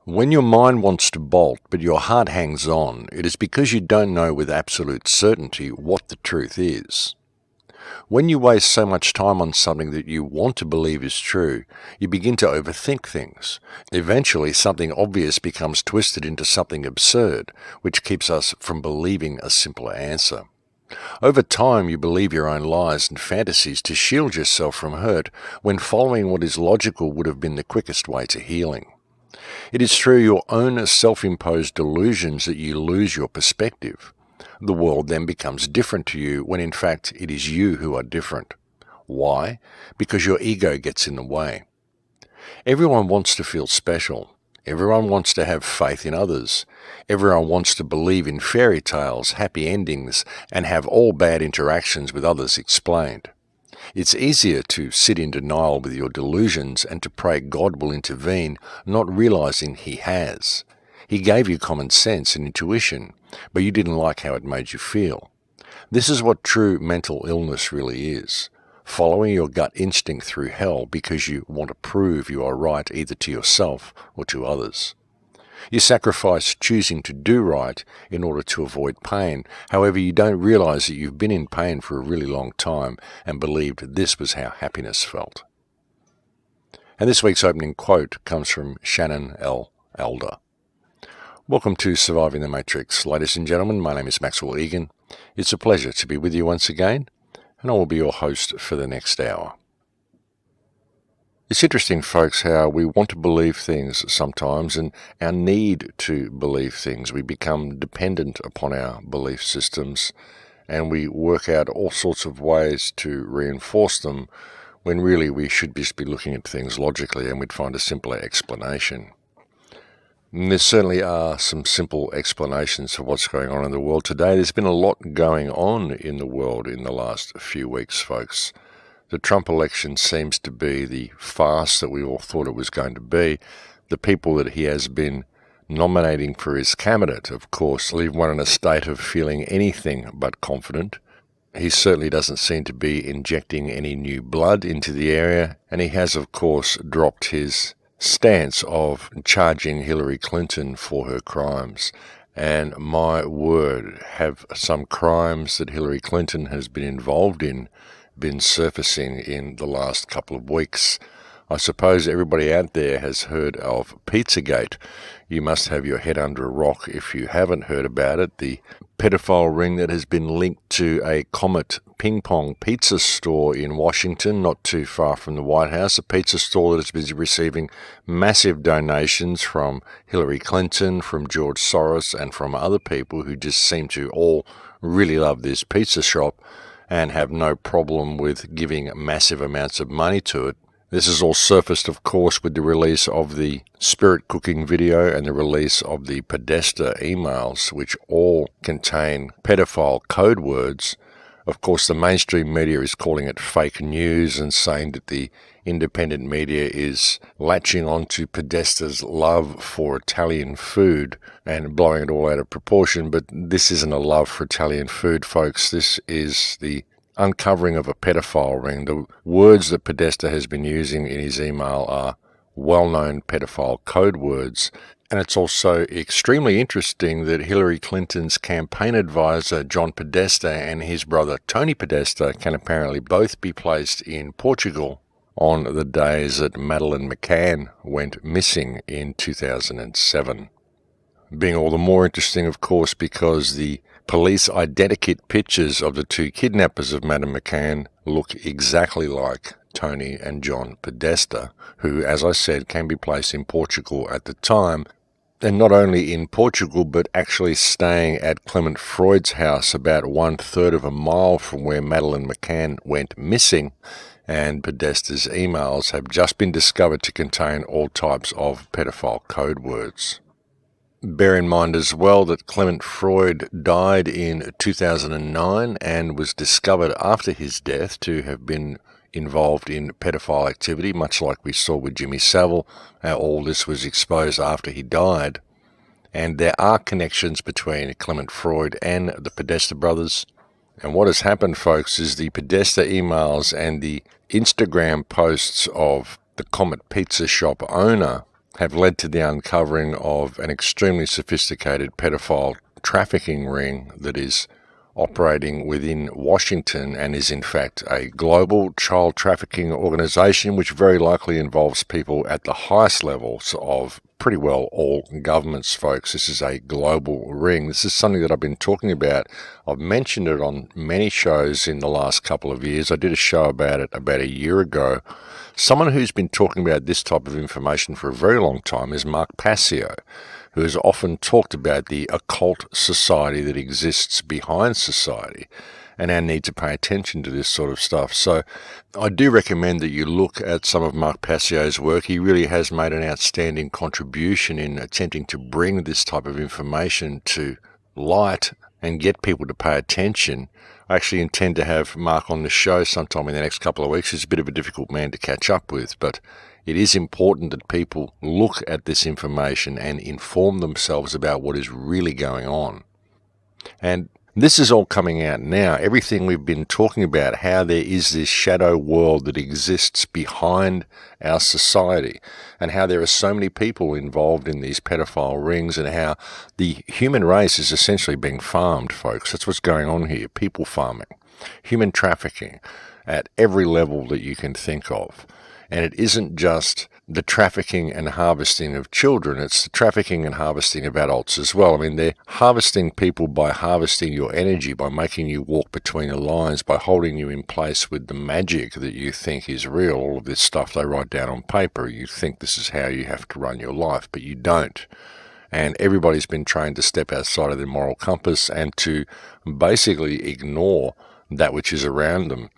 When your mind wants to bolt, but your heart hangs on, it is because you don't know with absolute certainty what the truth is. When you waste so much time on something that you want to believe is true, you begin to overthink things. Eventually, something obvious becomes twisted into something absurd, which keeps us from believing a simpler answer. Over time, you believe your own lies and fantasies to shield yourself from hurt, when following what is logical would have been the quickest way to healing. It is through your own self-imposed delusions that you lose your perspective. The world then becomes different to you when in fact it is you who are different. Why? Because your ego gets in the way. Everyone wants to feel special. Everyone wants to have faith in others. Everyone wants to believe in fairy tales, happy endings, and have all bad interactions with others explained. It's easier to sit in denial with your delusions and to pray God will intervene, not realizing He has. He gave you common sense and intuition, but you didn't like how it made you feel. This is what true mental illness really is. Following your gut instinct through hell because you want to prove you are right either to yourself or to others. You sacrifice choosing to do right in order to avoid pain. However, you don't realize that you've been in pain for a really long time and believed this was how happiness felt. And this week's opening quote comes from Shannon L. Elder. Welcome to Surviving the Matrix. Ladies and gentlemen, my name is Maxwell Egan. It's a pleasure to be with you once again, and I will be your host for the next hour. It's interesting, folks, how we want to believe things sometimes, and our need to believe things. We become dependent upon our belief systems, and we work out all sorts of ways to reinforce them, when really we should just be looking at things logically and we'd find a simpler explanation. And there certainly are some simple explanations for what's going on in the world today. There's been a lot going on in the world in the last few weeks, folks. The Trump election seems to be the farce that we all thought it was going to be. The people that he has been nominating for his cabinet, of course, leave one in a state of feeling anything but confident. He certainly doesn't seem to be injecting any new blood into the area, and he has, of course, dropped his stance of charging Hillary Clinton for her crimes. And my word, have some crimes that Hillary Clinton has been involved in been surfacing in the last couple of weeks. I suppose everybody out there has heard of Pizzagate. You must have your head under a rock if you haven't heard about it. The pedophile ring that has been linked to a Comet ping pong pizza store in Washington, not too far from the White House, a pizza store that has been receiving massive donations from Hillary Clinton, from George Soros, and from other people who just seem to all really love this pizza shop and have no problem with giving massive amounts of money to it. This is all surfaced, of course, with the release of the spirit cooking video and the release of the Podesta emails, which all contain pedophile code words. Of course, the mainstream media is calling it fake news and saying that the independent media is latching on to Podesta's love for Italian food and blowing it all out of proportion. But this isn't a love for Italian food, folks. This is the uncovering of a pedophile ring. The words that Podesta has been using in his email are well-known pedophile code words. And it's also extremely interesting that Hillary Clinton's campaign advisor, John Podesta, and his brother, Tony Podesta, can apparently both be placed in Portugal on the days that Madeleine McCann went missing in 2007. Being all the more interesting, of course, because the police identikit pictures of the two kidnappers of Madame McCann look exactly like Tony and John Podesta, who, as I said, can be placed in Portugal at the time. And not only in Portugal, but actually staying at Clement Freud's house about 1/3 of a mile from where Madeleine McCann went missing. And Podesta's emails have just been discovered to contain all types of pedophile code words. Bear in mind as well that Clement Freud died in 2009 and was discovered after his death to have been involved in pedophile activity, much like we saw with Jimmy Savile. All this was exposed after he died. And there are connections between Clement Freud and the Podesta brothers. And what has happened, folks, is the Podesta emails and the Instagram posts of the Comet Pizza Shop owner have led to the uncovering of an extremely sophisticated pedophile trafficking ring that is operating within Washington and is in fact a global child trafficking organization, which very likely involves people at the highest levels of pretty well all governments, folks. This is a global ring. This is something that I've been talking about. I've mentioned it on many shows in the last couple of years. I did a show about it about a year ago. Someone who's been talking about this type of information for a very long time is Mark Passio, who has often talked about the occult society that exists behind society and our need to pay attention to this sort of stuff. So I do recommend that you look at some of Mark Passio's work. He really has made an outstanding contribution in attempting to bring this type of information to light and get people to pay attention. I actually intend to have Mark on the show sometime in the next couple of weeks. He's a bit of a difficult man to catch up with, but it is important that people look at this information and inform themselves about what is really going on. And this is all coming out now. Everything we've been talking about, how there is this shadow world that exists behind our society, and how there are so many people involved in these pedophile rings, and how the human race is essentially being farmed, folks. That's what's going on here. People farming, human trafficking at every level that you can think of. And it isn't just the trafficking and harvesting of children, it's the trafficking and harvesting of adults as well. I mean, they're harvesting people by harvesting your energy, by making you walk between the lines, by holding you in place with the magic that you think is real. All of this stuff they write down on paper. You think this is how you have to run your life, but you don't. And everybody's been trained to step outside of their moral compass and to basically ignore that which is around them.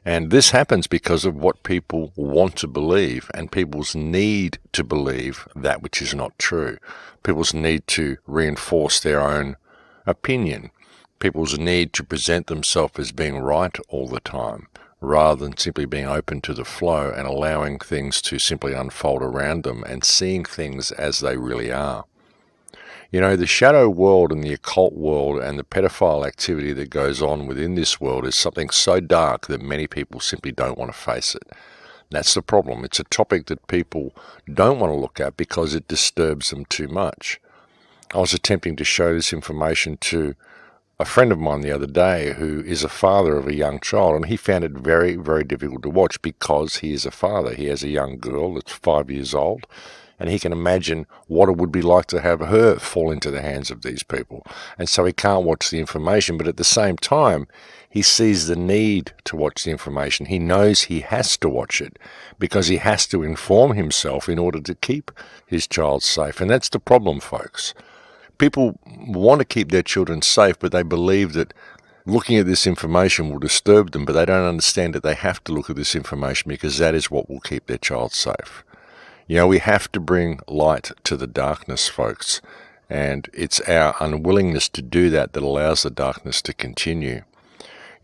And this happens because of what people want to believe and people's need to believe that which is not true. People's need to reinforce their own opinion. People's need to present themselves as being right all the time, rather than simply being open to the flow and allowing things to simply unfold around them and seeing things as they really are. You know, the shadow world and the occult world and the pedophile activity that goes on within this world is something so dark that many people simply don't want to face it. That's the problem. It's a topic that people don't want to look at because it disturbs them too much. I was attempting to show this information to a friend of mine the other day who is a father of a young child, and he found it very, very difficult to watch because he is a father. He has a young girl that's 5 years old, and he can imagine what it would be like to have her fall into the hands of these people. And so he can't watch the information, but at the same time, he sees the need to watch the information. He knows he has to watch it because he has to inform himself in order to keep his child safe. And that's the problem, folks. People want to keep their children safe, but they believe that looking at this information will disturb them, but they don't understand that they have to look at this information because that is what will keep their child safe. You know, we have to bring light to the darkness, folks, and it's our unwillingness to do that that allows the darkness to continue.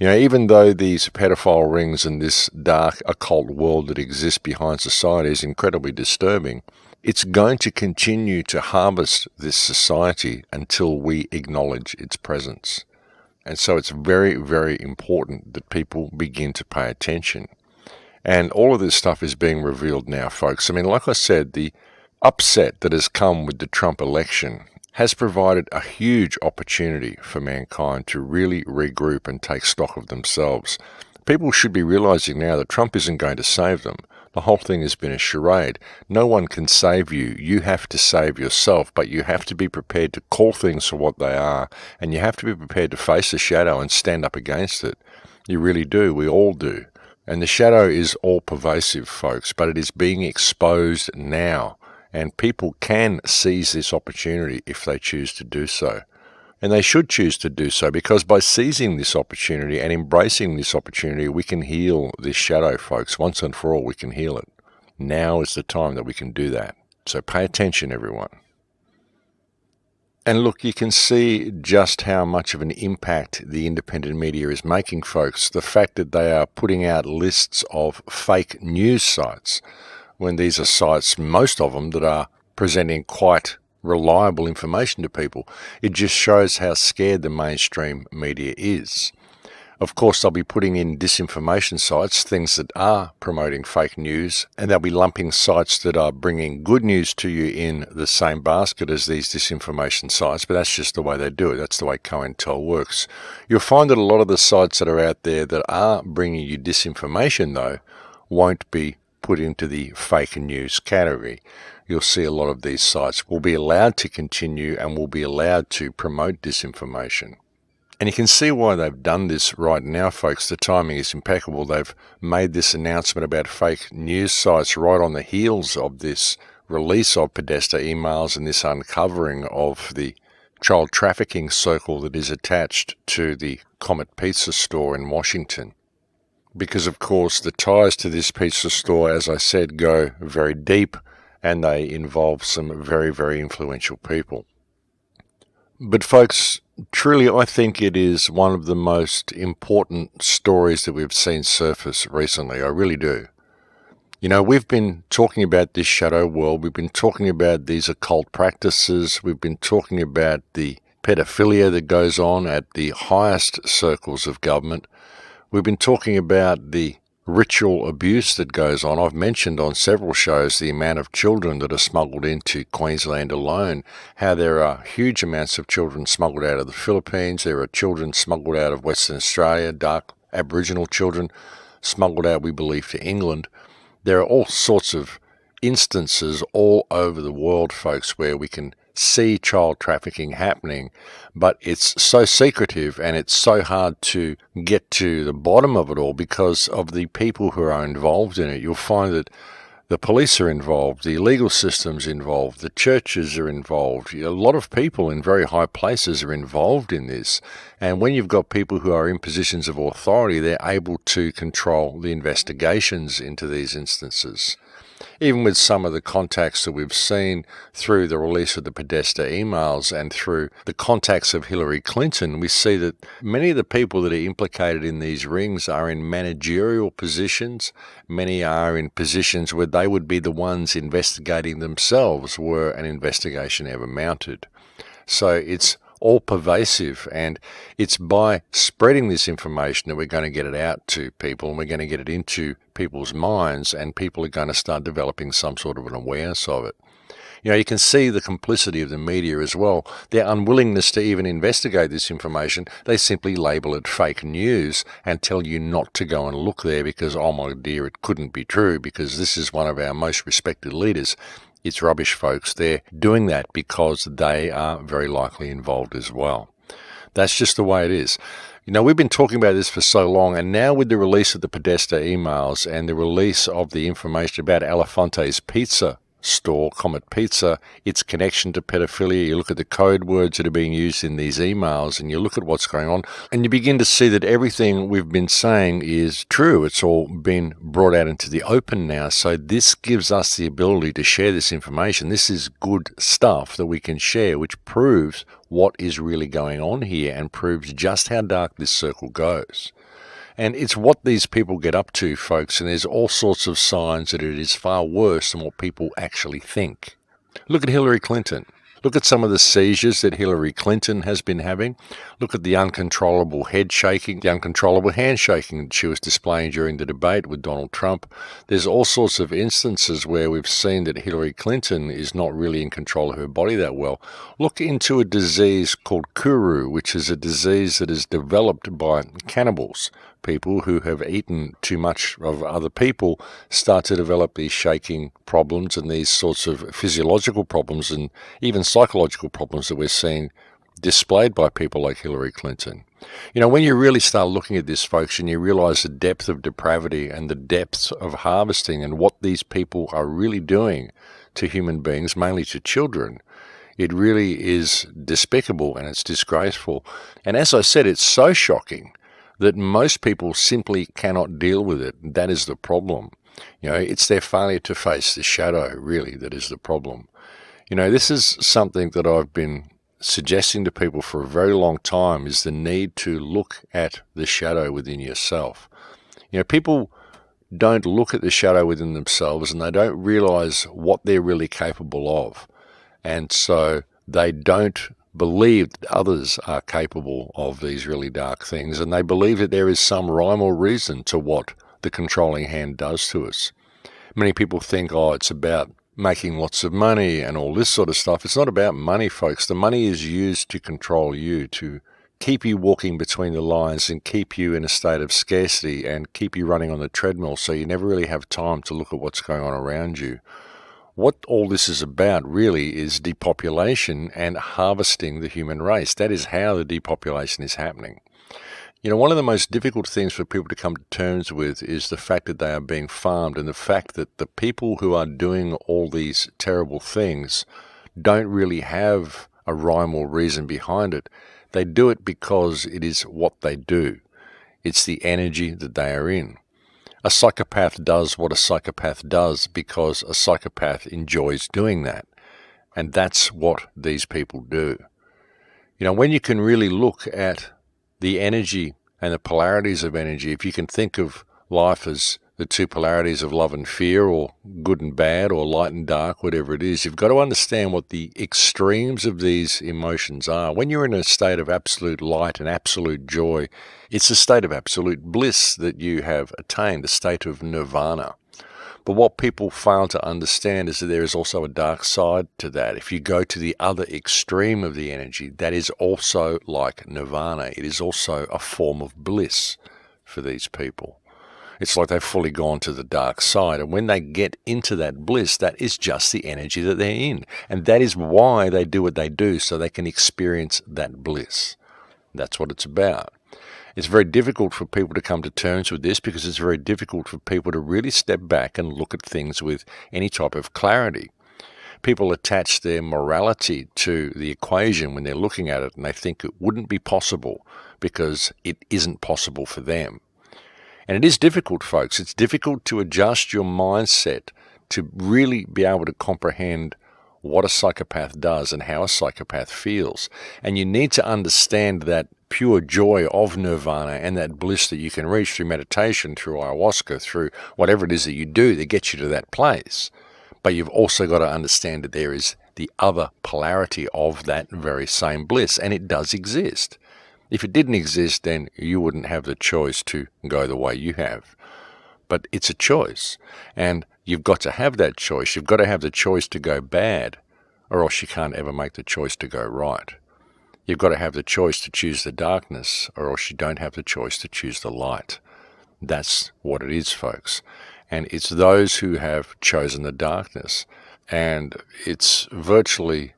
You know, even though these pedophile rings and this dark occult world that exists behind society is incredibly disturbing, it's going to continue to harvest this society until we acknowledge its presence. And so it's very, very important that people begin to pay attention. And all of this stuff is being revealed now, folks. I mean, like I said, the upset that has come with the Trump election has provided a huge opportunity for mankind to really regroup and take stock of themselves. People should be realizing now that Trump isn't going to save them. The whole thing has been a charade. No one can save you. You have to save yourself, but you have to be prepared to call things for what they are, and you have to be prepared to face the shadow and stand up against it. You really do. We all do. And the shadow is all pervasive, folks, but it is being exposed now, and people can seize this opportunity if they choose to do so. And they should choose to do so, because by seizing this opportunity and embracing this opportunity, we can heal this shadow, folks. Once and for all, we can heal it. Now is the time that we can do that. So pay attention, everyone. And look, you can see just how much of an impact the independent media is making, folks. The fact that they are putting out lists of fake news sites, when these are sites, most of them, that are presenting quite reliable information to people. It just shows how scared the mainstream media is. Of course, they'll be putting in disinformation sites, things that are promoting fake news, and they'll be lumping sites that are bringing good news to you in the same basket as these disinformation sites, but that's just the way they do it. That's the way COINTEL works. You'll find that a lot of the sites that are out there that are bringing you disinformation, though, won't be put into the fake news category. You'll see a lot of these sites will be allowed to continue and will be allowed to promote disinformation. And you can see why they've done this right now, folks. The timing is impeccable. They've made this announcement about fake news sites right on the heels of this release of Podesta emails and this uncovering of the child trafficking circle that is attached to the Comet Pizza store in Washington. Because, of course, the ties to this pizza store, as I said, go very deep, and they involve some very, very influential people. But folks, truly I think it is one of the most important stories that we've seen surface recently. I really do. You know, we've been talking about this shadow world. We've been talking about these occult practices. We've been talking about the pedophilia that goes on at the highest circles of government. We've been talking about the ritual abuse that goes on. I've mentioned on several shows the amount of children that are smuggled into Queensland alone, how there are huge amounts of children smuggled out of the Philippines, there are children smuggled out of Western Australia, dark Aboriginal children smuggled out, we believe, to England. There are all sorts of instances all over the world, folks, where we can see child trafficking happening, but it's so secretive and it's so hard to get to the bottom of it all because of the people who are involved in it. You'll find that the police are involved, the legal system's involved, the churches are involved. A lot of people in very high places are involved in this. And when you've got people who are in positions of authority, they're able to control the investigations into these instances. Even with some of the contacts that we've seen through the release of the Podesta emails and through the contacts of Hillary Clinton, we see that many of the people that are implicated in these rings are in managerial positions. Many are in positions where they would be the ones investigating themselves were an investigation ever mounted. So it's all pervasive, and it's by spreading this information that we're going to get it out to people, and we're going to get it into people's minds, and people are going to start developing some sort of an awareness of it. You know, you can see the complicity of the media as well. Their unwillingness to even investigate this information, they simply label it fake news and tell you not to go and look there because, oh my dear, it couldn't be true because this is one of our most respected leaders. It's rubbish, folks. They're doing that because they are very likely involved as well. That's just the way it is. You know, we've been talking about this for so long, and now with the release of the Podesta emails and the release of the information about Elefante's pizza store, Comet Pizza, its connection to pedophilia, you look at the code words that are being used in these emails, and you look at what's going on, and you begin to see that everything we've been saying is true. It's all been brought out into the open now, so this gives us the ability to share this information. This is good stuff that we can share, which proves what is really going on here and proves just how dark this circle goes. And it's what these people get up to, folks, and there's all sorts of signs that it is far worse than what people actually think. Look at Hillary Clinton. Look at some of the seizures that Hillary Clinton has been having. Look at the uncontrollable head shaking, the uncontrollable hand shaking that she was displaying during the debate with Donald Trump. There's all sorts of instances where we've seen that Hillary Clinton is not really in control of her body that well. Look into a disease called Kuru, which is a disease that is developed by cannibals. People who have eaten too much of other people start to develop these shaking problems and these sorts of physiological problems and even psychological problems that we're seeing displayed by people like Hillary Clinton. You know, when you really start looking at this, folks, and you realize the depth of depravity and the depths of harvesting and what these people are really doing to human beings, mainly to children, it really is despicable and it's disgraceful. And as I said, it's so shocking that most people simply cannot deal with it. That is the problem. You know, it's their failure to face the shadow, really, that is the problem. You know, this is something that I've been suggesting to people for a very long time, is the need to look at the shadow within yourself. You know, people don't look at the shadow within themselves and they don't realize what they're really capable of. And so they don't believe that others are capable of these really dark things, and they believe that there is some rhyme or reason to what the controlling hand does to us. Many people think, oh, it's about making lots of money and all this sort of stuff. It's not about money, folks. The money is used to control you, to keep you walking between the lines and keep you in a state of scarcity and keep you running on the treadmill so you never really have time to look at what's going on around you. What all this is about really is depopulation and harvesting the human race. That is how the depopulation is happening. You know, one of the most difficult things for people to come to terms with is the fact that they are being farmed, and the fact that the people who are doing all these terrible things don't really have a rhyme or reason behind it. They do it because it is what they do. It's the energy that they are in. A psychopath does what a psychopath does because a psychopath enjoys doing that. And that's what these people do. You know, when you can really look at the energy and the polarities of energy, if you can think of life as the two polarities of love and fear, or good and bad, or light and dark, whatever it is, you've got to understand what the extremes of these emotions are. When you're in a state of absolute light and absolute joy, it's a state of absolute bliss that you have attained, a state of nirvana. But what people fail to understand is that there is also a dark side to that. If you go to the other extreme of the energy, that is also like nirvana. It is also a form of bliss for these people. It's like they've fully gone to the dark side. And when they get into that bliss, that is just the energy that they're in. And that is why they do what they do, so they can experience that bliss. That's what it's about. It's very difficult for people to come to terms with this, because it's very difficult for people to really step back and look at things with any type of clarity. People attach their morality to the equation when they're looking at it, and they think it wouldn't be possible because it isn't possible for them. And it is difficult, folks. It's difficult to adjust your mindset to really be able to comprehend what a psychopath does and how a psychopath feels. And you need to understand that pure joy of nirvana and that bliss that you can reach through meditation, through ayahuasca, through whatever it is that you do that gets you to that place. But you've also got to understand that there is the other polarity of that very same bliss, and it does exist. If it didn't exist, then you wouldn't have the choice to go the way you have. But it's a choice, and you've got to have that choice. You've got to have the choice to go bad, or else you can't ever make the choice to go right. You've got to have the choice to choose the darkness, or else you don't have the choice to choose the light. That's what it is, folks. And it's those who have chosen the darkness, and it's virtually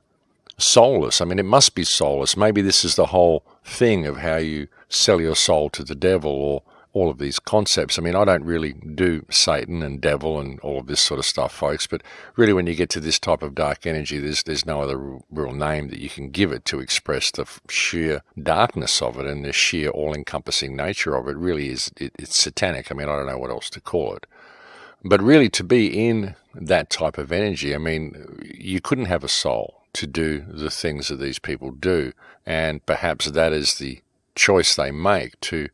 soulless. I mean, it must be soulless. Maybe this is the whole thing of how you sell your soul to the devil, or all of these concepts. I mean, I don't really do Satan and devil and all of this sort of stuff, folks, but really when you get to this type of dark energy, there's no other real name that you can give it to express the sheer darkness of it and the sheer all-encompassing nature of it. Really is, it's satanic. I mean, I don't know what else to call it. But really, to be in that type of energy, I mean, you couldn't have a soul to do the things that these people do, and perhaps that is the choice they make, to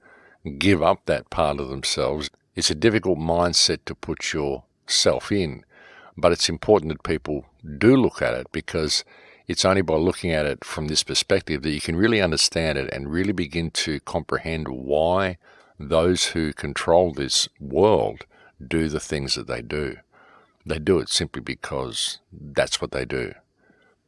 give up that part of themselves. It's a difficult mindset to put yourself in, but it's important that people do look at it, because it's only by looking at it from this perspective that you can really understand it and really begin to comprehend why those who control this world do the things that they do. They do it simply because that's what they do.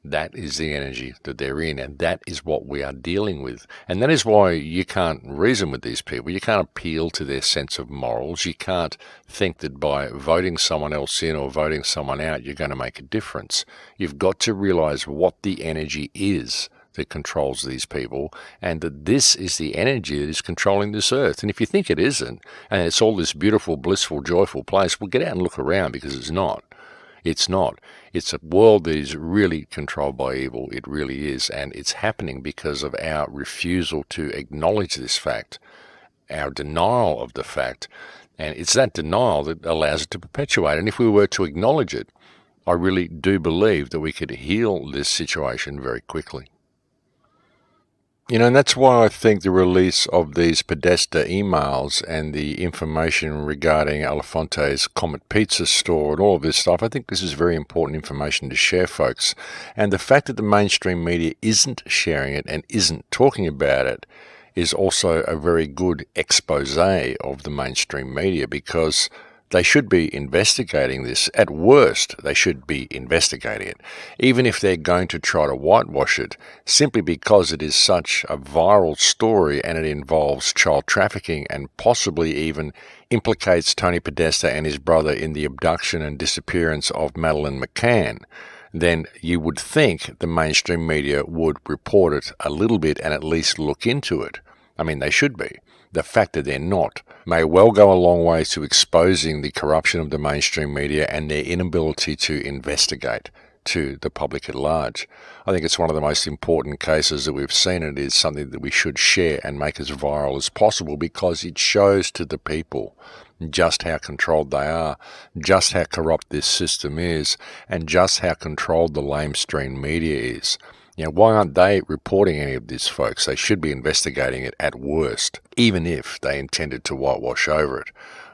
That is the energy that they're in, and that is what we are dealing with. And that is why you can't reason with these people. You can't appeal to their sense of morals. You can't think that by voting someone else in or voting someone out, you're going to make a difference. You've got to realize what the energy is that controls these people, and that this is the energy that is controlling this earth. And if you think it isn't, and it's all this beautiful, blissful, joyful place, well, get out and look around, because it's not. It's not. It's a world that is really controlled by evil. It really is. And it's happening because of our refusal to acknowledge this fact, our denial of the fact. And it's that denial that allows it to perpetuate. And if we were to acknowledge it, I really do believe that we could heal this situation very quickly. And that's why I think the release of these Podesta emails and the information regarding Elefante's Comet Pizza store and all of this stuff, I think this is very important information to share, folks. And the fact that the mainstream media isn't sharing it and isn't talking about it is also a very good expose of the mainstream media, because they should be investigating this. At worst, they should be investigating it, even if they're going to try to whitewash it, simply because it is such a viral story and it involves child trafficking and possibly even implicates Tony Podesta and his brother in the abduction and disappearance of Madeleine McCann. Then you would think the mainstream media would report it a little bit and at least look into it. I mean, they should be. The fact that they're not may well go a long way to exposing the corruption of the mainstream media and their inability to investigate to the public at large. I think it's one of the most important cases that we've seen. It is something that we should share and make as viral as possible, because it shows to the people just how controlled they are, just how corrupt this system is, and just how controlled the lamestream media is. Why aren't they reporting any of this, folks? They should be investigating it at worst, even if they intended to whitewash over it.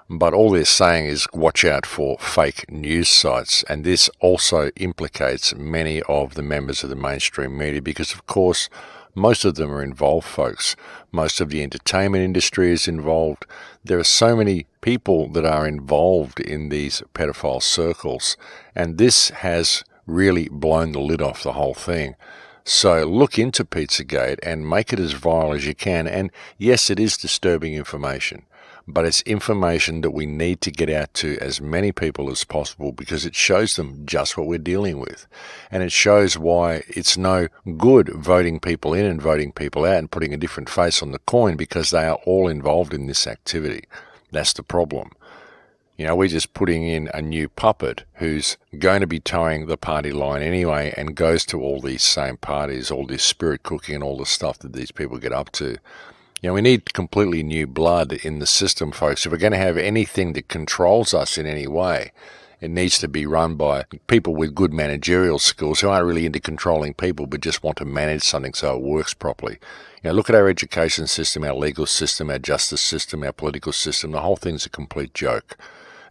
But all they're saying is watch out for fake news sites, and this also implicates many of the members of the mainstream media, because, of course, most of them are involved, folks. Most of the entertainment industry is involved. There are so many people that are involved in these pedophile circles, and this has really blown the lid off the whole thing. So look into Pizzagate and make it as viral as you can. And yes, it is disturbing information, but it's information that we need to get out to as many people as possible, because it shows them just what we're dealing with. And it shows why it's no good voting people in and voting people out and putting a different face on the coin, because they are all involved in this activity. That's the problem. We're just putting in a new puppet who's going to be towing the party line anyway and goes to all these same parties, all this spirit cooking and all the stuff that these people get up to. We need completely new blood in the system, folks. If we're going to have anything that controls us in any way, it needs to be run by people with good managerial skills who aren't really into controlling people but just want to manage something so it works properly. Look at our education system, our legal system, our justice system, our political system. The whole thing's a complete joke.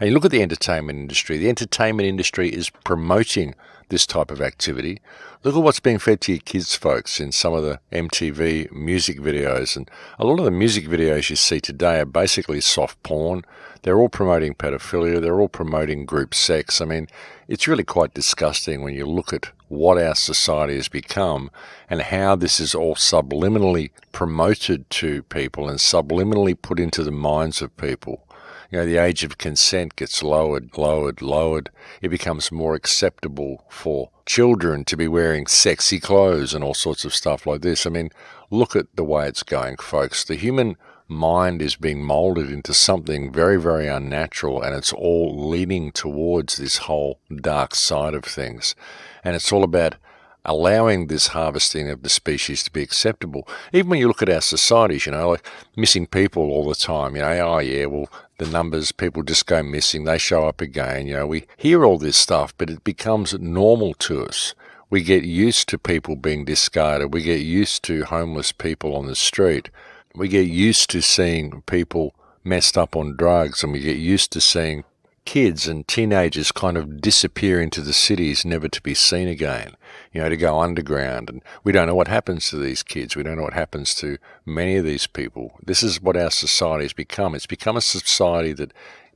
And you look at the entertainment industry. The entertainment industry is promoting this type of activity. Look at what's being fed to your kids, folks, in some of the MTV music videos. And a lot of the music videos you see today are basically soft porn. They're all promoting pedophilia. They're all promoting group sex. I mean, it's really quite disgusting when you look at what our society has become and how this is all subliminally promoted to people and subliminally put into the minds of people. The age of consent gets lowered. It becomes more acceptable for children to be wearing sexy clothes and all sorts of stuff like this. I mean, look at the way it's going, folks. The human mind is being molded into something very, very unnatural, and it's all leading towards this whole dark side of things. And it's all about allowing this harvesting of the species to be acceptable. Even when you look at our societies, like missing people all the time, the numbers, people just go missing, they show up again, we hear all this stuff, but it becomes normal to us. We get used to people being discarded. We get used to homeless people on the street. We get used to seeing people messed up on drugs, and we get used to seeing kids and teenagers kind of disappear into the cities, never to be seen again, to go underground. And we don't know what happens to these kids. We don't know what happens to many of these people. This is what our society has become. It's become a society that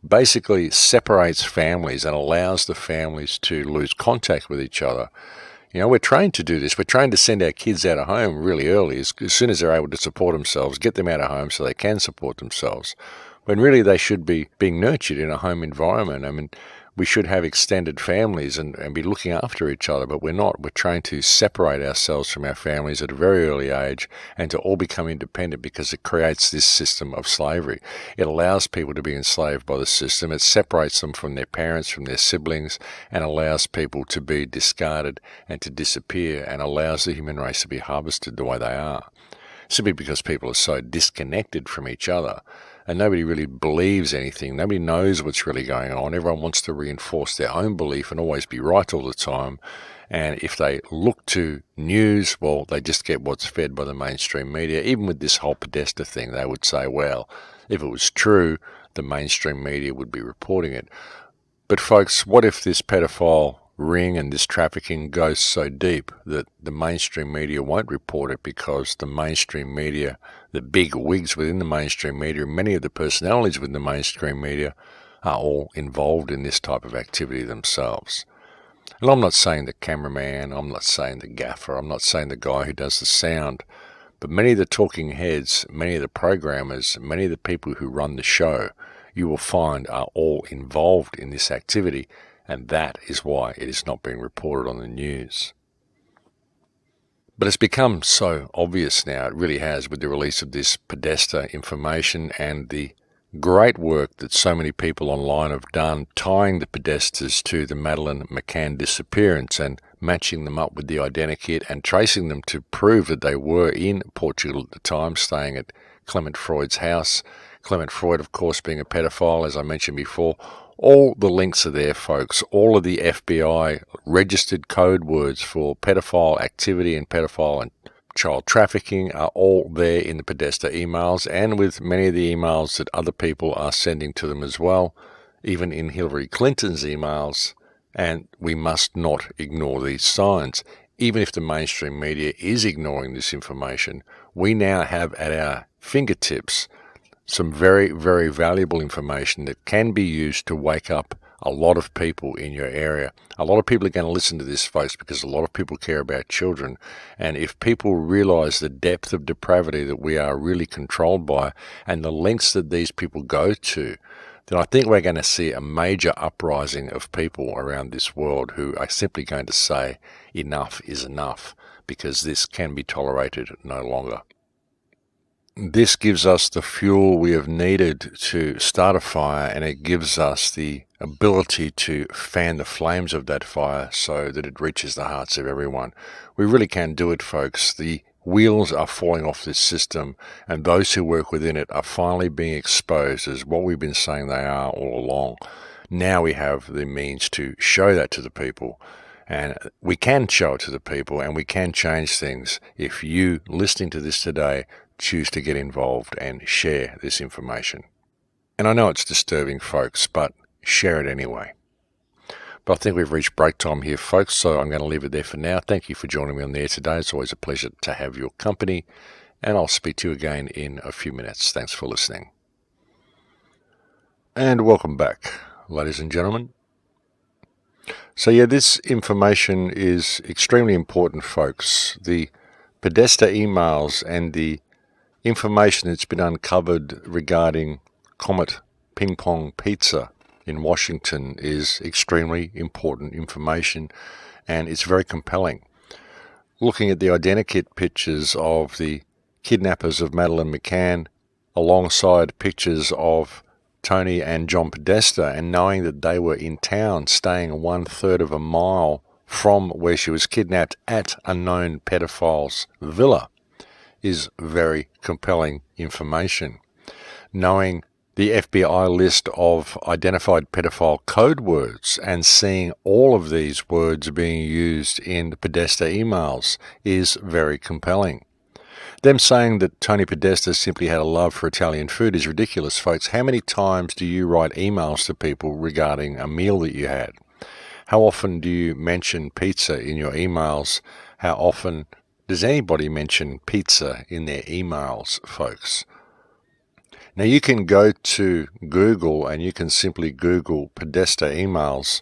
basically separates families and allows the families to lose contact with each other. We're trained to do this. We're trained to send our kids out of home really early, as soon as they're able to support themselves, get them out of home so they can support themselves. When really they should be being nurtured in a home environment. I mean, we should have extended families and be looking after each other, but we're not. We're trying to separate ourselves from our families at a very early age and to all become independent, because it creates this system of slavery. It allows people to be enslaved by the system. It separates them from their parents, from their siblings, and allows people to be discarded and to disappear, and allows the human race to be harvested the way they are, simply because people are so disconnected from each other. And nobody really believes anything. Nobody knows what's really going on. Everyone wants to reinforce their own belief and always be right all the time. And if they look to news, well, they just get what's fed by the mainstream media. Even with this whole Podesta thing, they would say, well, if it was true, the mainstream media would be reporting it. But folks, what if this pedophile ring and this trafficking goes so deep that the mainstream media won't report it, because the mainstream media, the big wigs within the mainstream media, many of the personalities within the mainstream media are all involved in this type of activity themselves. And I'm not saying the cameraman, I'm not saying the gaffer, I'm not saying the guy who does the sound, but many of the talking heads, many of the programmers, many of the people who run the show, you will find are all involved in this activity, and that is why it is not being reported on the news. But it's become so obvious now, it really has, with the release of this Podesta information and the great work that so many people online have done, tying the Podestas to the Madeleine McCann disappearance and matching them up with the identikit and tracing them to prove that they were in Portugal at the time, staying at Clement Freud's house. Clement Freud, of course, being a pedophile, as I mentioned before. All the links are there, folks. All of the FBI registered code words for pedophile activity and pedophile and child trafficking are all there in the Podesta emails, and with many of the emails that other people are sending to them as well, even in Hillary Clinton's emails. And we must not ignore these signs. Even if the mainstream media is ignoring this information, we now have at our fingertips some very, very valuable information that can be used to wake up a lot of people in your area. A lot of people are going to listen to this, folks, because a lot of people care about children. And if people realize the depth of depravity that we are really controlled by and the lengths that these people go to, then I think we're going to see a major uprising of people around this world who are simply going to say enough is enough, because this can be tolerated no longer. This gives us the fuel we have needed to start a fire, and it gives us the ability to fan the flames of that fire so that it reaches the hearts of everyone. We really can do it, folks. The wheels are falling off this system, and those who work within it are finally being exposed as what we've been saying they are all along. Now we have the means to show that to the people, and we can show it to the people, and we can change things if you, listening to this today, choose to get involved and share this information. And I know it's disturbing, folks, but share it anyway. But I think we've reached break time here, folks, so I'm going to leave it there for now. Thank you for joining me on the air today. It's always a pleasure to have your company, and I'll speak to you again in a few minutes. Thanks for listening. And welcome back, ladies and gentlemen. So yeah, this information is extremely important, folks. The Podesta emails and the information that's been uncovered regarding Comet Ping Pong Pizza in Washington is extremely important information, and it's very compelling. Looking at the identikit pictures of the kidnappers of Madeleine McCann alongside pictures of Tony and John Podesta, and knowing that they were in town staying 1/3 of a mile from where she was kidnapped at a known pedophile's villa, is very compelling information. Knowing the FBI list of identified pedophile code words and seeing all of these words being used in the Podesta emails is very compelling. Them saying that Tony Podesta simply had a love for Italian food is ridiculous, folks. How many times do you write emails to people regarding a meal that you had? How often do you mention pizza in your emails? How often does anybody mention pizza in their emails, folks? Now you can go to Google and you can simply Google Podesta emails,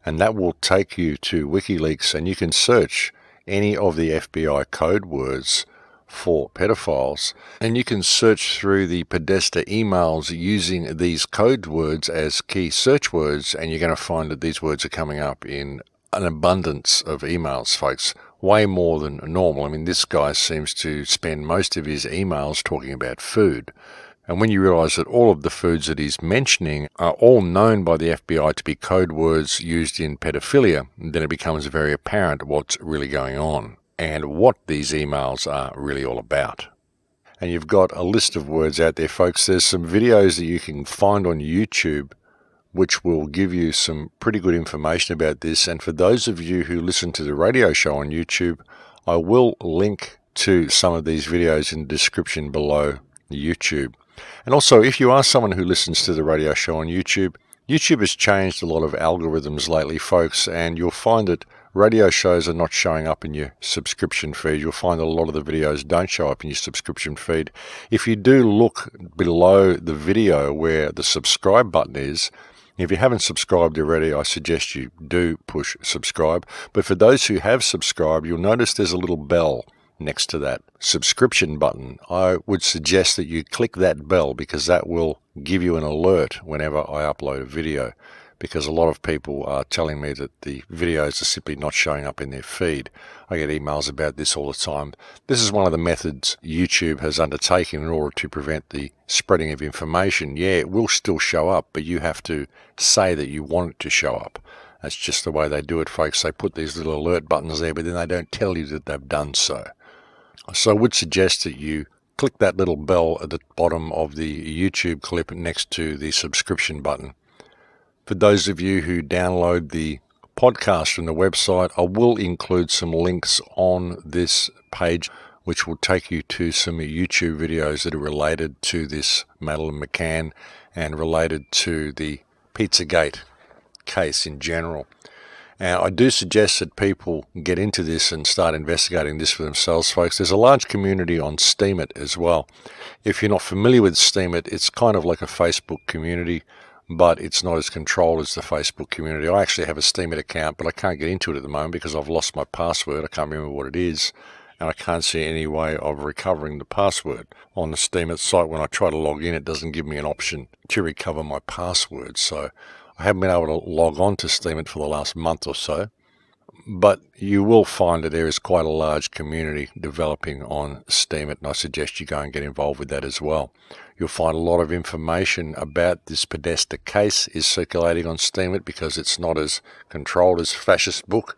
and that will take you to WikiLeaks, and you can search any of the FBI code words for pedophiles, and you can search through the Podesta emails using these code words as key search words, and you're going to find that these words are coming up in an abundance of emails, folks. Way more than normal. I mean, this guy seems to spend most of his emails talking about food. And when you realize that all of the foods that he's mentioning are all known by the FBI to be code words used in pedophilia, then it becomes very apparent what's really going on and what these emails are really all about. And you've got a list of words out there, folks. There's some videos that you can find on YouTube which will give you some pretty good information about this. And for those of you who listen to the radio show on YouTube, I will link to some of these videos in the description below YouTube. And also, if you are someone who listens to the radio show on YouTube, YouTube has changed a lot of algorithms lately, folks, and you'll find that radio shows are not showing up in your subscription feed. You'll find that a lot of the videos don't show up in your subscription feed. If you do look below the video where the subscribe button is, if you haven't subscribed already, I suggest you do push subscribe. But for those who have subscribed, you'll notice there's a little bell next to that subscription button. I would suggest that you click that bell because that will give you an alert whenever I upload a video, because a lot of people are telling me that the videos are simply not showing up in their feed. I get emails about this all the time. This is one of the methods YouTube has undertaken in order to prevent the spreading of information. Yeah, it will still show up, but you have to say that you want it to show up. That's just the way they do it, folks. They put these little alert buttons there, but then they don't tell you that they've done so. So I would suggest that you click that little bell at the bottom of the YouTube clip next to the subscription button. For those of you who download the podcast from the website, I will include some links on this page which will take you to some YouTube videos that are related to this Madeleine McCann and related to the Pizzagate case in general. Now, I do suggest that people get into this and start investigating this for themselves, folks. There's a large community on Steemit as well. If you're not familiar with Steemit, it's kind of like a Facebook community, but it's not as controlled as the Facebook community. I actually have a Steemit account, but I can't get into it at the moment because I've lost my password. I can't remember what it is, and I can't see any way of recovering the password. On the Steemit site, when I try to log in, it doesn't give me an option to recover my password, so I haven't been able to log on to Steemit for the last month or so, but you will find that there is quite a large community developing on Steemit, and I suggest you go and get involved with that as well. You'll find a lot of information about this Podesta case is circulating on Steemit because it's not as controlled as Fascist Book.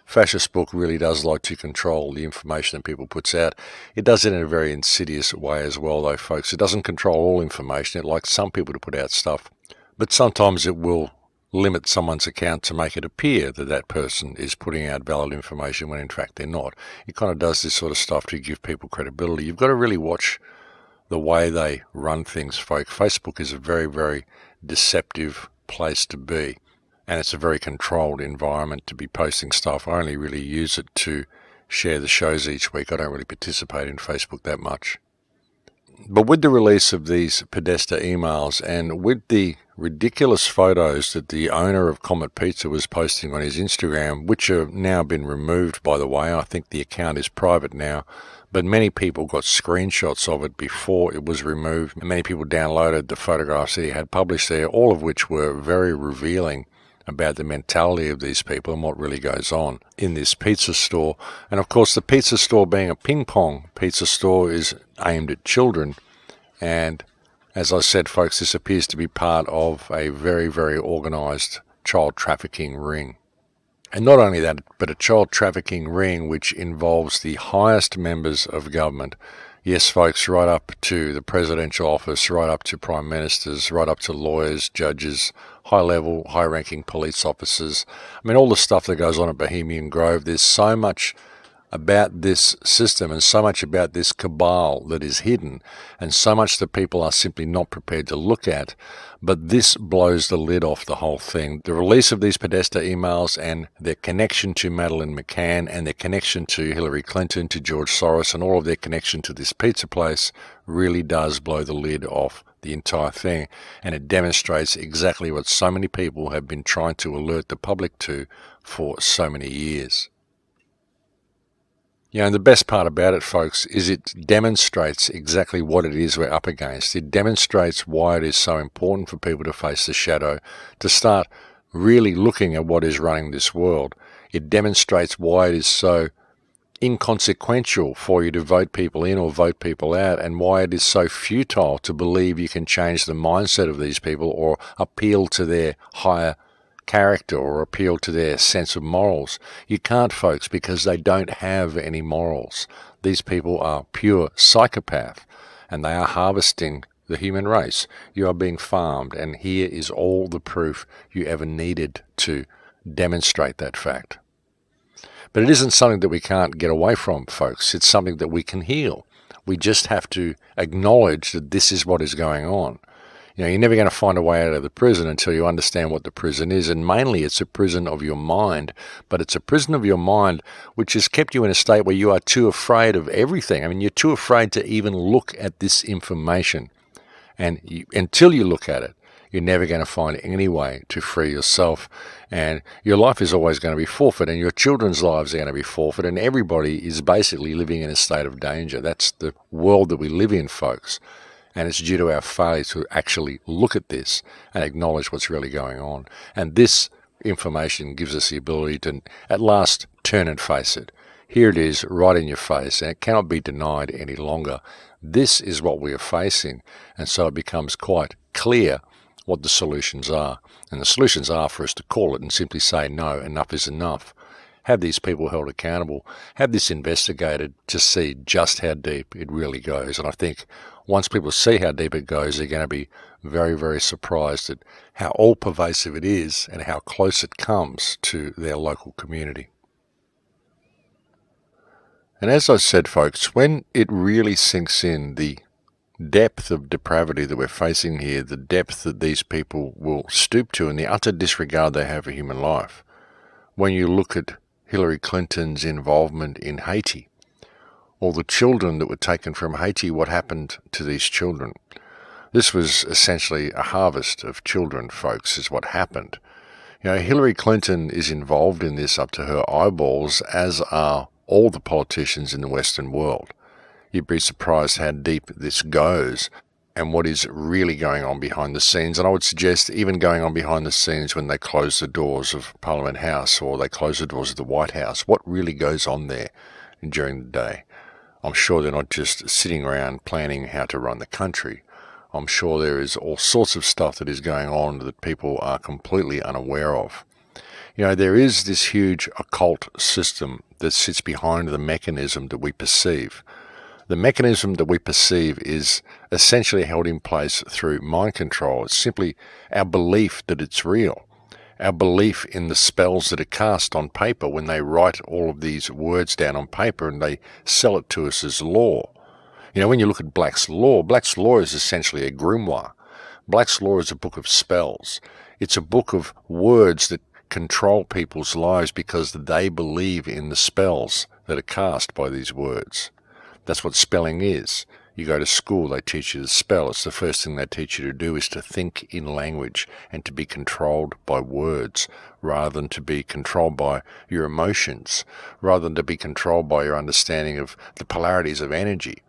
Fascist Book really does like to control the information that people puts out. It does it in a very insidious way as well, though, folks. It doesn't control all information. It likes some people to put out stuff, but sometimes it will limit someone's account to make it appear that that person is putting out valid information when in fact they're not. It kind of does this sort of stuff to give people credibility. You've got to really watch the way they run things, folks. Facebook is a very, very deceptive place to be, and it's a very controlled environment to be posting stuff. I only really use it to share the shows each week. I don't really participate in Facebook that much. But with the release of these Podesta emails and with the ridiculous photos that the owner of Comet Pizza was posting on his Instagram, which have now been removed, by the way. I think the account is private now, but many people got screenshots of it before it was removed. Many people downloaded the photographs that he had published there, all of which were very revealing about the mentality of these people and what really goes on in this pizza store. And of course, the pizza store being a ping pong pizza store is aimed at children. And as I said, folks, this appears to be part of a very, very organized child trafficking ring. And not only that, but a child trafficking ring which involves the highest members of government. Yes, folks, right up to the presidential office, right up to prime ministers, right up to lawyers, judges, high-level, high-ranking police officers. I mean, all the stuff that goes on at Bohemian Grove. There's so much about this system and so much about this cabal that is hidden and so much that people are simply not prepared to look at. But this blows the lid off the whole thing. The release of these Podesta emails and their connection to Madeleine McCann and their connection to Hillary Clinton, to George Soros, and all of their connection to this pizza place really does blow the lid off the entire thing. And it demonstrates exactly what so many people have been trying to alert the public to for so many years. You know, and the best part about it, folks, is it demonstrates exactly what it is we're up against. It demonstrates why it is so important for people to face the shadow, to start really looking at what is running this world. It demonstrates why it is so inconsequential for you to vote people in or vote people out, and why it is so futile to believe you can change the mindset of these people or appeal to their higher character or appeal to their sense of morals. You can't, folks, because they don't have any morals. These people are pure psychopath, and they are harvesting the human race. You are being farmed, and here is all the proof you ever needed to demonstrate that fact. But it isn't something that we can't get away from, folks. It's something that we can heal. We just have to acknowledge that this is what is going on. You're never going to find a way out of the prison until you understand what the prison is, and mainly it's a prison of your mind, but it's a prison of your mind which has kept you in a state where you are too afraid of everything. I mean, you're too afraid to even look at this information, and until you look at it, you're never going to find any way to free yourself, and your life is always going to be forfeit, and your children's lives are going to be forfeit, and everybody is basically living in a state of danger. That's the world that we live in, folks. And it's due to our failure to actually look at this and acknowledge what's really going on. And this information gives us the ability to, at last, turn and face it. Here it is, right in your face, and it cannot be denied any longer. This is what we are facing, and so it becomes quite clear what the solutions are. And the solutions are for us to call it and simply say, no, enough is enough. Have these people held accountable. Have this investigated to see just how deep it really goes. And I think once people see how deep it goes, they're going to be very, very surprised at how all-pervasive it is and how close it comes to their local community. And as I said, folks, when it really sinks in, the depth of depravity that we're facing here, the depth that these people will stoop to, and the utter disregard they have for human life, when you look at Hillary Clinton's involvement in Haiti, or the children that were taken from Haiti, what happened to these children? This was essentially a harvest of children, folks, is what happened. Hillary Clinton is involved in this up to her eyeballs, as are all the politicians in the Western world. You'd be surprised how deep this goes and what is really going on behind the scenes. And I would suggest even going on behind the scenes when they close the doors of Parliament House or they close the doors of the White House, what really goes on there during the day. I'm sure they're not just sitting around planning how to run the country. I'm sure there is all sorts of stuff that is going on that people are completely unaware of. There is this huge occult system that sits behind the mechanism that we perceive. The mechanism that we perceive is essentially held in place through mind control. It's simply our belief that it's real, our belief in the spells that are cast on paper when they write all of these words down on paper and they sell it to us as law. When you look at Black's Law is essentially a grimoire. Black's Law is a book of spells. It's a book of words that control people's lives because they believe in the spells that are cast by these words. That's what spelling is. You go to school, they teach you to spell. It's the first thing they teach you to do is to think in language and to be controlled by words rather than to be controlled by your emotions, rather than to be controlled by your understanding of the polarities of energy,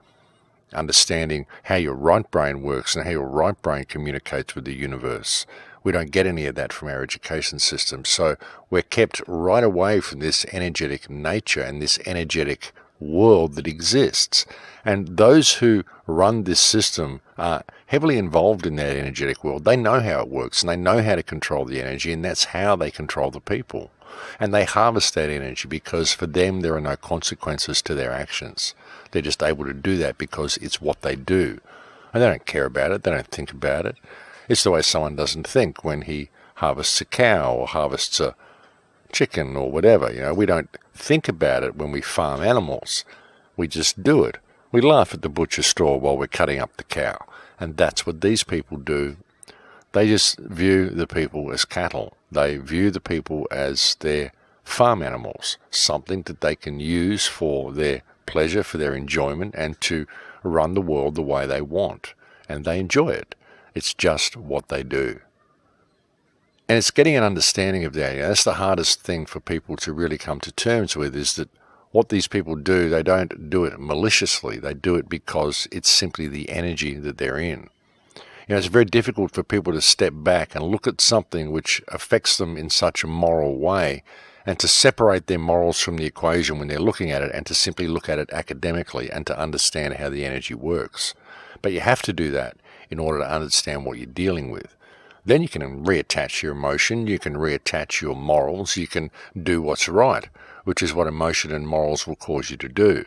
understanding how your right brain works and how your right brain communicates with the universe. We don't get any of that from our education system, so we're kept right away from this energetic nature and this energetic world that exists. And those who run this system are heavily involved in that energetic world. They know how it works and they know how to control the energy, and that's how they control the people. And they harvest that energy because for them there are no consequences to their actions. They're just able to do that because it's what they do. And they don't care about it, they don't think about it. It's the way someone doesn't think when he harvests a cow or harvests a chicken or whatever. We don't think about it when we farm animals. We just do it. We laugh at the butcher store while we're cutting up the cow. And that's what these people do. They just view the people as cattle. They view the people as their farm animals, something that they can use for their pleasure, for their enjoyment, and to run the world the way they want. And they enjoy it. It's just what they do. And it's getting an understanding of that. That's the hardest thing for people to really come to terms with, is that what these people do, they don't do it maliciously. They do it because it's simply the energy that they're in. It's very difficult for people to step back and look at something which affects them in such a moral way and to separate their morals from the equation when they're looking at it and to simply look at it academically and to understand how the energy works. But you have to do that in order to understand what you're dealing with. Then you can reattach your emotion, you can reattach your morals, you can do what's right, which is what emotion and morals will cause you to do.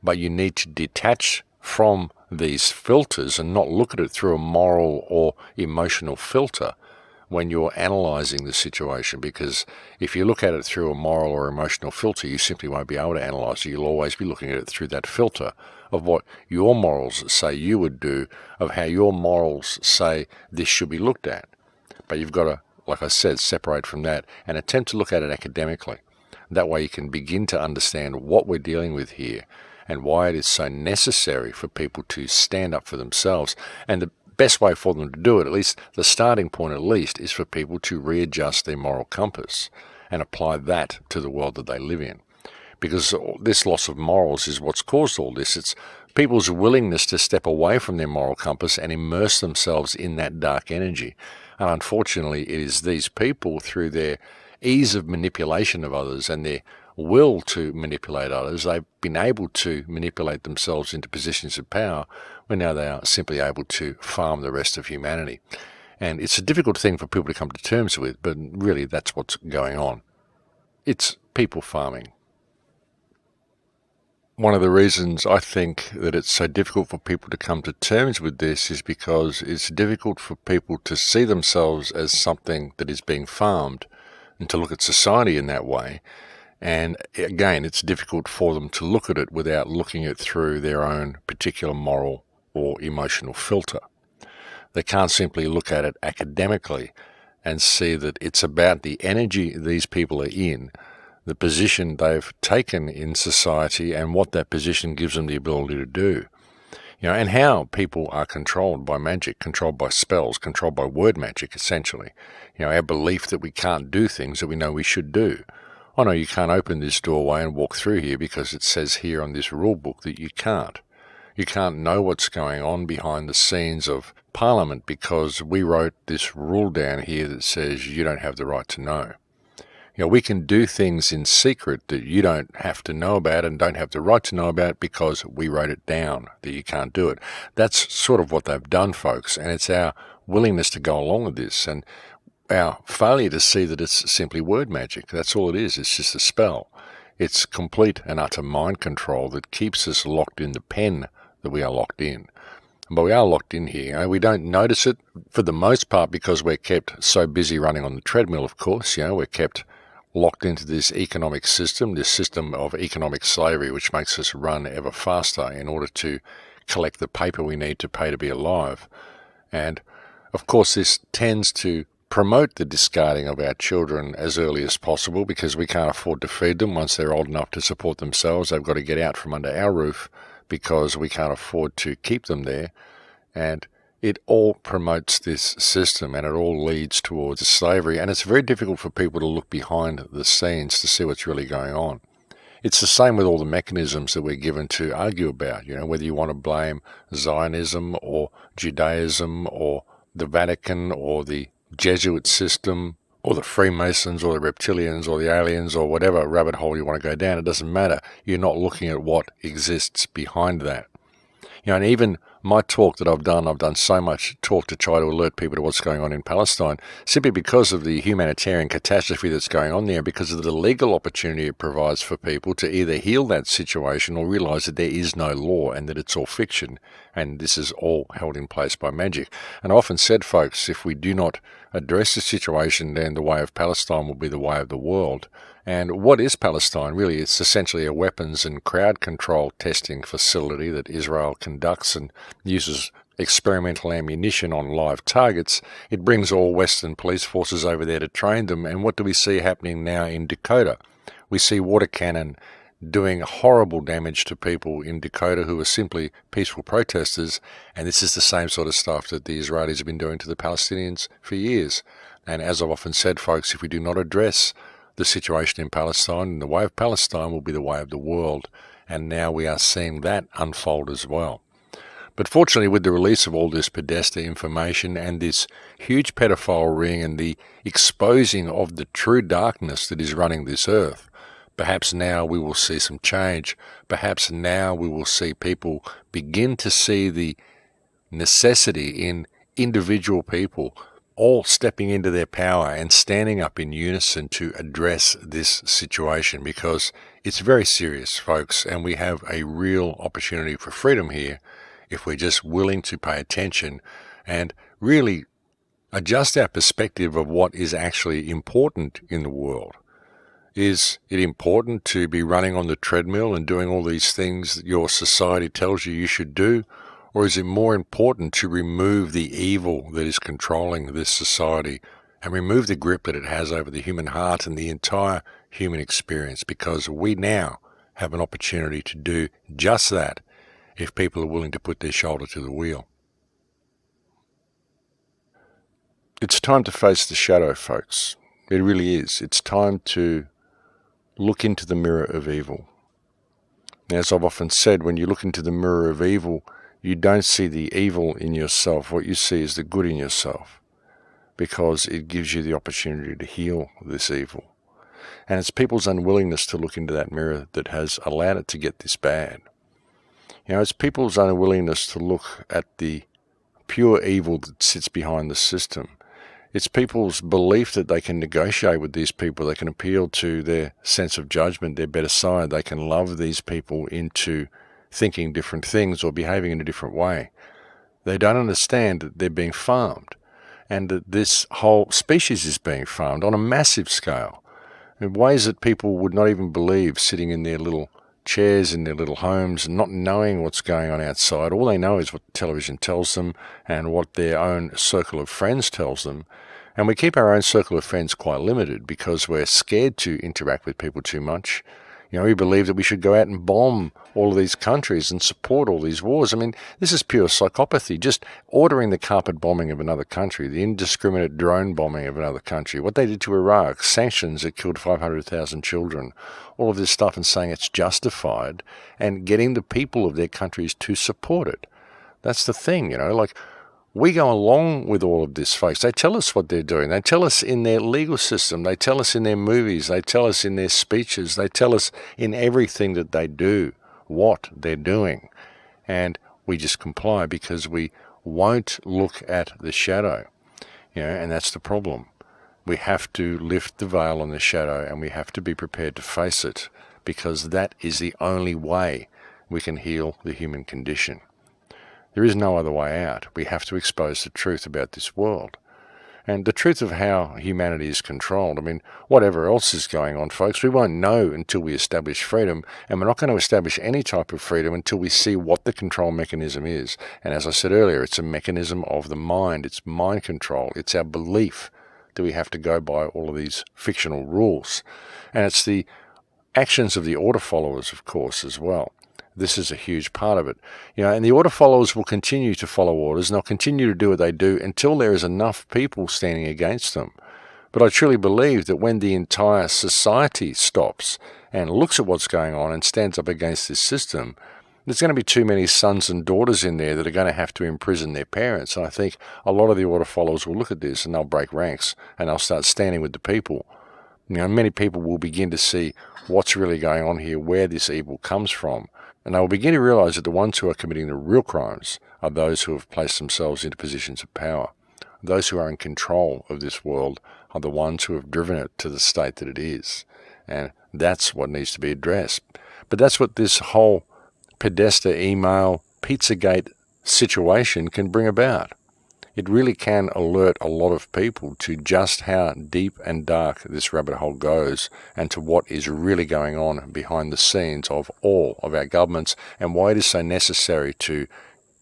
But you need to detach from these filters and not look at it through a moral or emotional filter when you're analysing the situation, because if you look at it through a moral or emotional filter, you simply won't be able to analyse it. You'll always be looking at it through that filter of what your morals say you would do, of how your morals say this should be looked at. But you've got to, like I said, separate from that and attempt to look at it academically. That way you can begin to understand what we're dealing with here and why it is so necessary for people to stand up for themselves. And the best way for them to do it, at least the starting point at least, is for people to readjust their moral compass and apply that to the world that they live in. Because this loss of morals is what's caused all this. It's people's willingness to step away from their moral compass and immerse themselves in that dark energy. And unfortunately, it is these people, through their ease of manipulation of others and their will to manipulate others, they've been able to manipulate themselves into positions of power when now they are simply able to farm the rest of humanity. And it's a difficult thing for people to come to terms with, but really that's what's going on. It's people farming. One of the reasons I think that it's so difficult for people to come to terms with this is because it's difficult for people to see themselves as something that is being farmed and to look at society in that way. And again, it's difficult for them to look at it without looking at it through their own particular moral or emotional filter. They can't simply look at it academically and see that it's about the energy these people are in, the position they've taken in society, and what that position gives them the ability to do. And how people are controlled by magic, controlled by spells, controlled by word magic, essentially. Our belief that we can't do things that we know we should do. Oh no, you can't open this doorway and walk through here because it says here on this rule book that you can't. You can't know what's going on behind the scenes of Parliament because we wrote this rule down here that says you don't have the right to know. We can do things in secret that you don't have to know about and don't have the right to know about because we wrote it down that you can't do it. That's sort of what they've done, folks, and it's our willingness to go along with this and our failure to see that it's simply word magic. That's all it is. It's just a spell. It's complete and utter mind control that keeps us locked in the pen that we are locked in. But we are locked in here. We don't notice it for the most part because we're kept so busy running on the treadmill, of course. We're kept locked into this economic system, this system of economic slavery, which makes us run ever faster in order to collect the paper we need to pay to be alive. And, of course, this tends to promote the discarding of our children as early as possible because we can't afford to feed them once they're old enough to support themselves. They've got to get out from under our roof because we can't afford to keep them there. And it all promotes this system and it all leads towards slavery. And it's very difficult for people to look behind the scenes to see what's really going on. It's the same with all the mechanisms that we're given to argue about, whether you want to blame Zionism or Judaism or the Vatican or the Jesuit system or the Freemasons or the reptilians or the aliens or whatever rabbit hole you want to go down. It doesn't matter. You're not looking at what exists behind that. And even my talk that I've done so much talk to try to alert people to what's going on in Palestine simply because of the humanitarian catastrophe that's going on there, because of the legal opportunity it provides for people to either heal that situation or realise that there is no law and that it's all fiction and this is all held in place by magic. And I often said, folks, if we do not address the situation, then the way of Palestine will be the way of the world. And what is Palestine? Really, it's essentially a weapons and crowd control testing facility that Israel conducts and uses experimental ammunition on live targets. It brings all Western police forces over there to train them. And what do we see happening now in Dakota? We see water cannon doing horrible damage to people in Dakota who are simply peaceful protesters. And this is the same sort of stuff that the Israelis have been doing to the Palestinians for years. And as I've often said, folks, if we do not address the situation in Palestine, the way of Palestine will be the way of the world. And now we are seeing that unfold as well. But fortunately, with the release of all this Podesta information and this huge pedophile ring and the exposing of the true darkness that is running this earth, perhaps now we will see some change. Perhaps now we will see people begin to see the necessity in individual people all stepping into their power and standing up in unison to address this situation, because it's very serious, folks, and we have a real opportunity for freedom here if we're just willing to pay attention and really adjust our perspective of what is actually important in the world. Is it important to be running on the treadmill and doing all these things that your society tells you should do? Or is it more important to remove the evil that is controlling this society and remove the grip that it has over the human heart and the entire human experience? Because we now have an opportunity to do just that if people are willing to put their shoulder to the wheel. It's time to face the shadow, folks. It really is. It's time to look into the mirror of evil. As I've often said, when you look into the mirror of evil, you don't see the evil in yourself. What you see is the good in yourself, because it gives you the opportunity to heal this evil. And it's people's unwillingness to look into that mirror that has allowed it to get this bad. It's people's unwillingness to look at the pure evil that sits behind the system. It's people's belief that they can negotiate with these people, they can appeal to their sense of judgment, their better side, they can love these people into thinking different things or behaving in a different way. They don't understand that they're being farmed, and that this whole species is being farmed on a massive scale, in ways that people would not even believe, sitting in their little chairs in their little homes and not knowing what's going on outside. All they know is what television tells them and what their own circle of friends tells them. And we keep our own circle of friends quite limited because we're scared to interact with people too much. We believe that we should go out and bomb all of these countries and support all these wars. I mean, this is pure psychopathy. Just ordering the carpet bombing of another country, the indiscriminate drone bombing of another country, what they did to Iraq, sanctions that killed 500,000 children, all of this stuff, and saying it's justified, and getting the people of their countries to support it. That's the thing, we go along with all of this, folks. They tell us what they're doing. They tell us in their legal system. They tell us in their movies. They tell us in their speeches. They tell us in everything that they do what they're doing. And we just comply because we won't look at the shadow. And that's the problem. We have to lift the veil on the shadow, and we have to be prepared to face it, because that is the only way we can heal the human condition. There is no other way out. We have to expose the truth about this world. And the truth of how humanity is controlled. I mean, whatever else is going on, folks, we won't know until we establish freedom. And we're not going to establish any type of freedom until we see what the control mechanism is. And as I said earlier, it's a mechanism of the mind. It's mind control. It's our belief that we have to go by all of these fictional rules. And it's the actions of the order followers, of course, as well. This is a huge part of it. And the order followers will continue to follow orders, and they'll continue to do what they do until there is enough people standing against them. But I truly believe that when the entire society stops and looks at what's going on and stands up against this system, there's going to be too many sons and daughters in there that are going to have to imprison their parents. And I think a lot of the order followers will look at this and they'll break ranks and they'll start standing with the people. Many people will begin to see what's really going on here, where this evil comes from. And they will begin to realize that the ones who are committing the real crimes are those who have placed themselves into positions of power. Those who are in control of this world are the ones who have driven it to the state that it is. And that's what needs to be addressed. But that's what this whole Podesta email, Pizzagate situation can bring about. It really can alert a lot of people to just how deep and dark this rabbit hole goes, and to what is really going on behind the scenes of all of our governments, and why it is so necessary to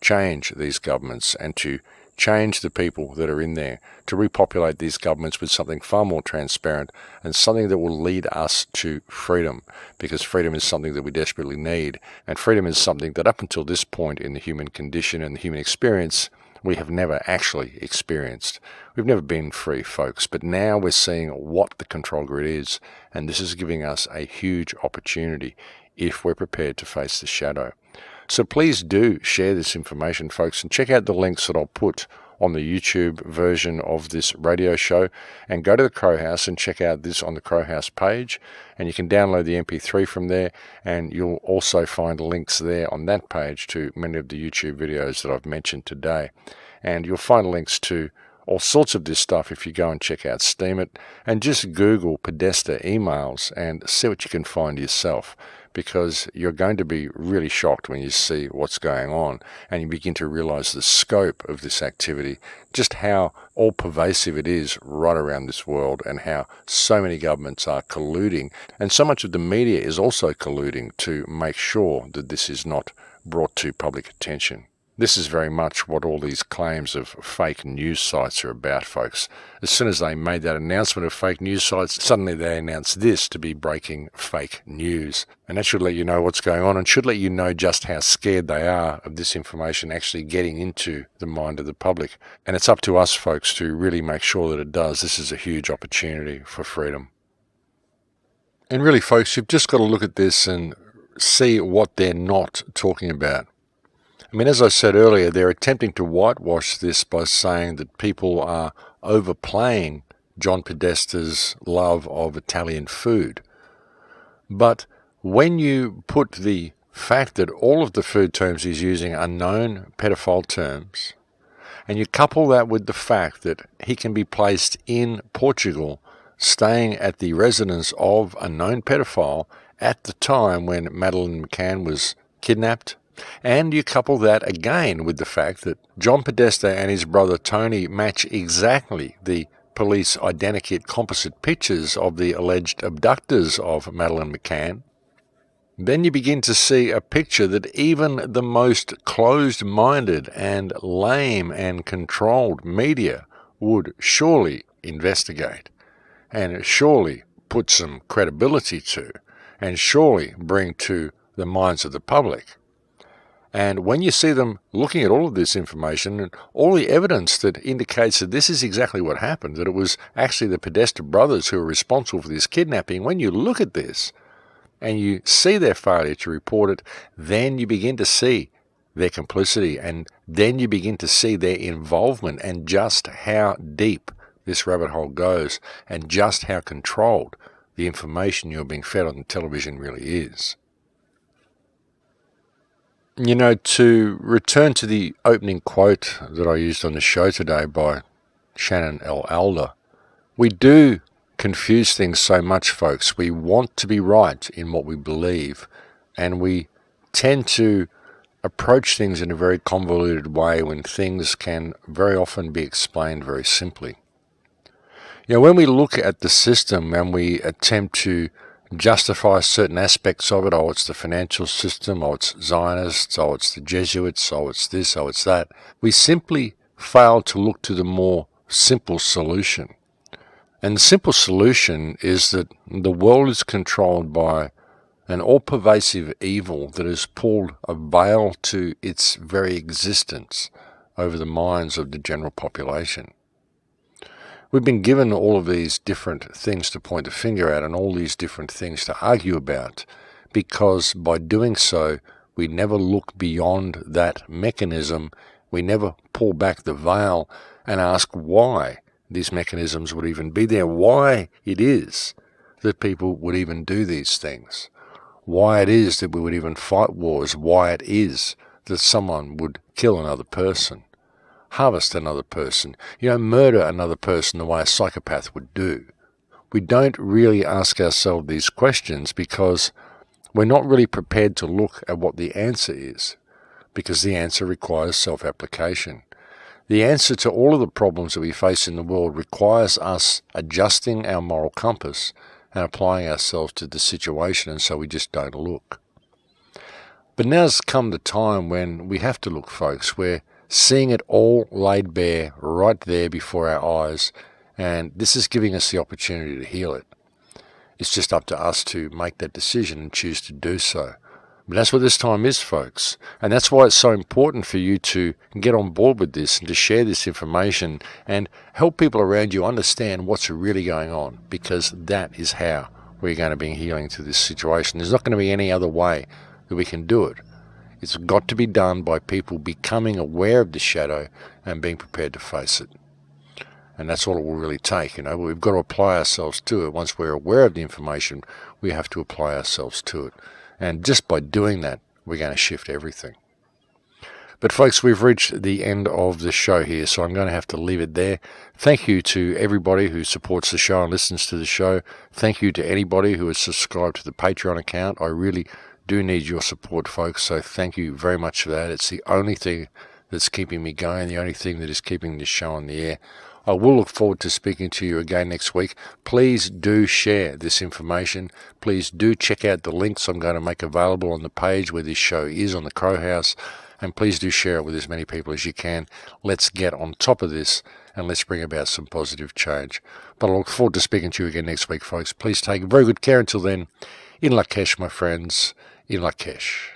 change these governments and to change the people that are in there, to repopulate these governments with something far more transparent and something that will lead us to freedom, because freedom is something that we desperately need, and freedom is something that up until this point in the human condition and the human experience, we have never actually experienced. We've never been free, folks, but now we're seeing what the control grid is, and this is giving us a huge opportunity if we're prepared to face the shadow. So please do share this information, folks, and check out the links that I'll put on the YouTube version of this radio show, and go to the Crow House and check out this on the Crow House page, and you can download the MP3 from there, and you'll also find links there on that page to many of the YouTube videos that I've mentioned today. And you'll find links to all sorts of this stuff if you go and check out Steemit, and just Google Podesta emails and see what you can find yourself, because you're going to be really shocked when you see what's going on and you begin to realize the scope of this activity, just how all-pervasive it is right around this world, and how so many governments are colluding, and so much of the media is also colluding to make sure that this is not brought to public attention. This is very much what all these claims of fake news sites are about, folks. As soon as they made that announcement of fake news sites, suddenly they announced this to be breaking fake news. And that should let you know what's going on, and should let you know just how scared they are of this information actually getting into the mind of the public. And it's up to us, folks, to really make sure that it does. This is a huge opportunity for freedom. And really, folks, you've just got to look at this and see what they're not talking about. I mean, as I said earlier, they're attempting to whitewash this by saying that people are overplaying John Podesta's love of Italian food. But when you put the fact that all of the food terms he's using are known pedophile terms, and you couple that with the fact that he can be placed in Portugal, staying at the residence of a known pedophile at the time when Madeleine McCann was kidnapped, and you couple that again with the fact that John Podesta and his brother Tony match exactly the police identikit composite pictures of the alleged abductors of Madeleine McCann, then you begin to see a picture that even the most closed-minded and lame and controlled media would surely investigate, and surely put some credibility to, and surely bring to the minds of the public. And when you see them looking at all of this information and all the evidence that indicates that this is exactly what happened, that it was actually the Podesta brothers who were responsible for this kidnapping, when you look at this and you see their failure to report it, then you begin to see their complicity, and then you begin to see their involvement, and just how deep this rabbit hole goes, and just how controlled the information you're being fed on the television really is. You know, to return to the opening quote that I used on the show today by Shannon L. Alder, we do confuse things so much, folks. We want to be right in what we believe, and we tend to approach things in a very convoluted way when things can very often be explained very simply. You know, when we look at the system and we attempt to justify certain aspects of it, oh, it's the financial system, oh, it's Zionists, oh, it's the Jesuits, oh, it's this, oh, it's that, we simply fail to look to the more simple solution. And the simple solution is that the world is controlled by an all-pervasive evil that has pulled a veil to its very existence over the minds of the general population. We've been given all of these different things to point the finger at and all these different things to argue about, because by doing so, we never look beyond that mechanism. We never pull back the veil and ask why these mechanisms would even be there, why it is that people would even do these things, why it is that we would even fight wars, why it is that someone would kill another person, harvest another person, murder another person the way a psychopath would do. We don't really ask ourselves these questions because we're not really prepared to look at what the answer is, because the answer requires self-application. The answer to all of the problems that we face in the world requires us adjusting our moral compass and applying ourselves to the situation, and so we just don't look. But now's come the time when we have to look, folks. We're seeing it all laid bare right there before our eyes, and this is giving us the opportunity to heal it. It's just up to us to make that decision and choose to do so. But that's what this time is, folks, and that's why it's so important for you to get on board with this and to share this information and help people around you understand what's really going on, because that is how we're going to bring healing to this situation. There's not going to be any other way that we can do it. It's got to be done by people becoming aware of the shadow and being prepared to face it. And that's all it will really take. We've got to apply ourselves to it. Once we're aware of the information, we have to apply ourselves to it. And just by doing that, we're going to shift everything. But folks, we've reached the end of the show here, so I'm going to have to leave it there. Thank you to everybody who supports the show and listens to the show. Thank you to anybody who has subscribed to the Patreon account. I really do need your support, folks, so thank you very much for that. It's the only thing that's keeping me going, the only thing that is keeping this show on the air. I will look forward to speaking to you again next week. Please do share this information. Please do check out the links I'm going to make available on the page where this show is on the Crow House. And please do share it with as many people as you can. Let's get on top of this and let's bring about some positive change. But I look forward to speaking to you again next week, folks. Please take very good care until then. In Lakesh, my friends. In Lakesh.